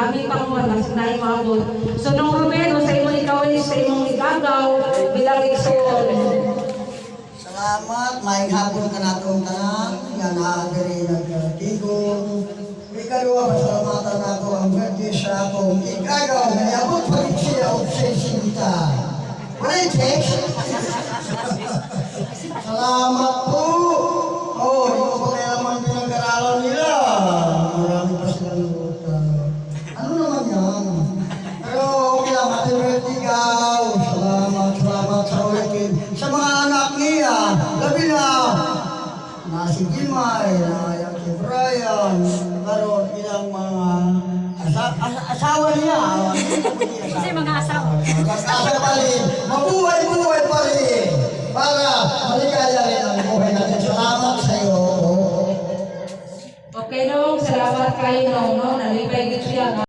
Aming Panginoon, mas na imabot. So, nung Romero, sa imong ikawin, sa imong igagaw, bilang igsoon. Salamat, maing hapon ka na itong tanan. Yan na diri nagtigong. Ikaduha, pasalamatan ako ang birthday sa akong igagaw. Mayabot pa rin siya o sensinita. Wala yung text? Salamat po. Oh, hindi ko pa kaya naman pinag-aralan nila. Marami pa silang ano naman yan? Pero okay lang, happy birthday ikaw. Salamat sa ulitin. Sa mga anak niya, labi na si Jimay, na si Brian, karon ilang mga asawa niya. Kasi mga asawa. Mag-asa pa rin, mabuhay pa rin. Para maligaya rin ang buhay natin. Salamat sa iyo. Okay, Nong. Salamat kayo, Nong. Nalipay gito siya.